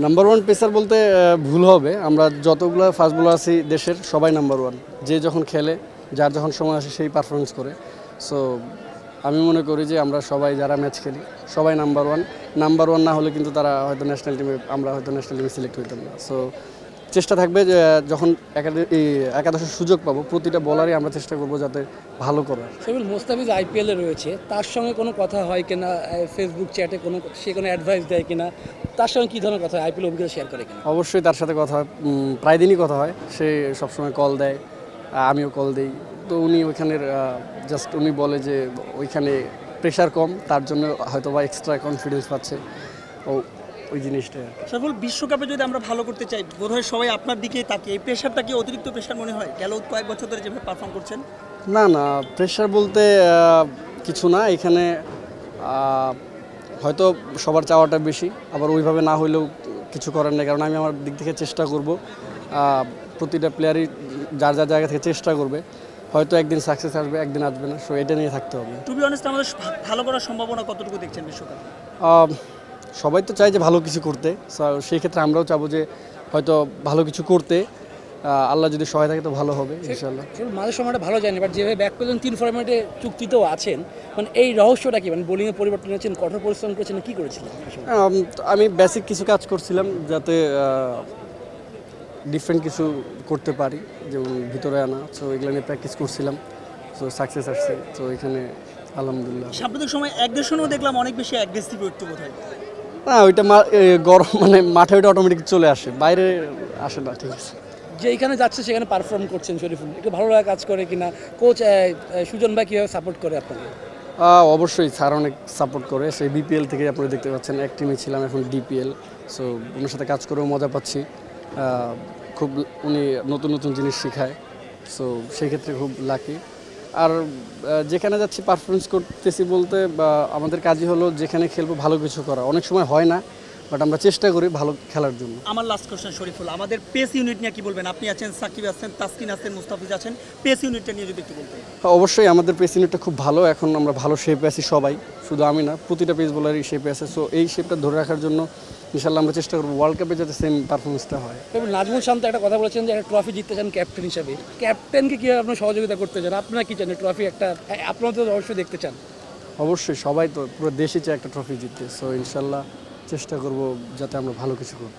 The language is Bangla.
নাম্বার ওয়ান পেসার বলতে ভুল হবে। আমরা যতগুলো ফাস্ট বোলার আছি দেশের সবাই নাম্বার ওয়ান। যে যখন খেলে, যার যখন সময় আসে সেই পারফরমেন্স করে। সো আমি মনে করি যে আমরা সবাই যারা ম্যাচ খেলি সবাই নাম্বার ওয়ান। নাম্বার ওয়ান না হলে কিন্তু তারা হয়তো ন্যাশনাল টিমে, আমরা হয়তো ন্যাশনাল টিমে সিলেক্ট হইতাম না। সো চেষ্টা থাকবে যে যখন একাদশের সুযোগ পাবো প্রতিটা বলারই আমরা চেষ্টা করবো যাতে ভালো করার। সেগুলো মোস্তাফিজ আইপিএলে রয়েছে, তার সঙ্গে কোনো কথা হয় কিনা, ফেসবুক চ্যাটে সে কোনো অ্যাডভাইস দেয় কিনা, তার সঙ্গে কী ধরনের কথা হয়, আইপিএল অভিজ্ঞতা শেয়ার করে কিনা? অবশ্যই তার সাথে কথা হয়, প্রায় দিনই কথা হয়। সে সবসময় কল দেয়, আমিও কল দিই। তো উনি ওইখানের জাস্ট উনি বলে যে ওইখানে প্রেশার কম, তার জন্য হয়তো বা এক্সট্রা কনফিডেন্স পাচ্ছে ও, ওই জিনিসটাই আর কি। সফল বিশ্বকাপে যদি আমরা ভালো করতে চাই, বোধহয় সবাই আপনার দিকেই তাকিয়ে, এই প্রেশারটা কি অতিরিক্ত প্রেশার মনে হয় গেল কয়েক বছর ধরে যেভাবে পারফর্ম করছেন? না না, প্রেশার বলতে কিছু না। এখানে হয়তো সবার চাওয়াটা বেশি, আবার ওইভাবে না হইলেও কিছু করার নেই। কারণ আমি আমার দিক থেকে চেষ্টা করব, প্রতিটা প্লেয়ারই যার যার জায়গা থেকে চেষ্টা করবে। হয়তো একদিন সাকসেস আসবে, একদিন আসবে না। সো এটা নিয়ে থাকতে হবে। টু বি অনেস্ট, আমাদের ভালো করার সম্ভাবনা কতটুকু দেখছেন বিশ্বকাপে? সবাই তো চায় যে ভালো কিছু করতে। সো সেই ক্ষেত্রে আমরাও চাবো যে হয়তো ভালো কিছু করতে। আল্লাহ যদি সহায় থাকে তো ভালো হবে ইনশাল্লাহ। মাঝে সময়টা ভালো যায়নি, বাট যেভাবে ব্যাক করলেন 3 ফরম্যাটে চুক্তিতেও আছেন, মানে এই রহস্যটা কি? মানে বোলিংয়ে পরিবর্তন হয়েছেন, কঠোর পরিশ্রম করেছেন, কী করেছিলেন? আমি বেসিক কিছু কাজ করছিলাম যাতে ডিফারেন্ট কিছু করতে পারি, যেমন ভিতরে আনা। সো এগুলো নিয়ে প্র্যাকটিস করছিলাম। সো সাকসেস আসছে। তো এখানে আলহামদুলিল্লাহ। সাম্প্রতিক সময় অ্যাগ্রেশনও দেখলাম অনেক বেশি অ্যাগ্রেসিভ একটু বোধহয়। না, ওইটা গরম মানে মাঠে ওইটা অটোমেটিক চলে আসে, বাইরে আসে না। ঠিক আছে, যেখানে যাচ্ছে সেখানে পারফর্ম করছেন শরীফুল, একটু ভালো লাগা কাজ করে কিনা? কোচ সুজন ভাই কীভাবে সাপোর্ট করে আপনাকে? অবশ্যই স্যার অনেক সাপোর্ট করে। সেই বিপিএল থেকে আপনারা দেখতে পাচ্ছেন, এক টিমে ছিলাম, এখন ডিপিএল। সো ওনার সাথে কাজ করেও মজা পাচ্ছি। খুব উনি নতুন নতুন জিনিস শেখায়। সো সেই ক্ষেত্রে খুব লাকি। আর যেখানে যাচ্ছি পারফরমেন্স করতেছি বলতে আমাদের কাজই হলো যেখানে খেলবো ভালো কিছু করা। অনেক সময় হয় না, বাট আমরা চেষ্টা করি ভালো খেলার জন্য। আমার লাস্ট কোশ্চেন শরীফুল, আমাদের পেস ইউনিট নিয়ে কি বলবেন? আপনি আছেন, সাকিব আছেন, তাসকিন আছেন, মুস্তাফিজ আছেন, পেস ইউনিটটা নিয়ে যদি একটু বলতেন। অবশ্যই আমাদের পেস ইউনিটটা খুব ভালো। এখন আমরা ভালো শেপে আছি সবাই, শুধু আমি না, প্রতিটা পেস বোলারই শেপে আছে। সো এই শেপটা ধরে রাখার জন্য ইনশাল্লাহ আমরা চেষ্টা করবো ওয়ার্ল্ড কাপে যাতে সেম পারফরমেন্সটা হয়। তবে নাজমুল শান্ত একটা কথা বলেছেন যে একটা ট্রফি জিততে চান ক্যাপ্টেন হিসাবে। ক্যাপ্টেনকে কীভাবে আপনার সহযোগিতা করতে চান? আপনারা কি চান ট্রফি একটা আপনারা তো অবশ্যই দেখতে চান? অবশ্যই সবাই তো পুরো দেশই চায় একটা ট্রফি জিততে। সো ইনশাল্লাহ চেষ্টা করব যাতে আমরা ভালো কিছু করি।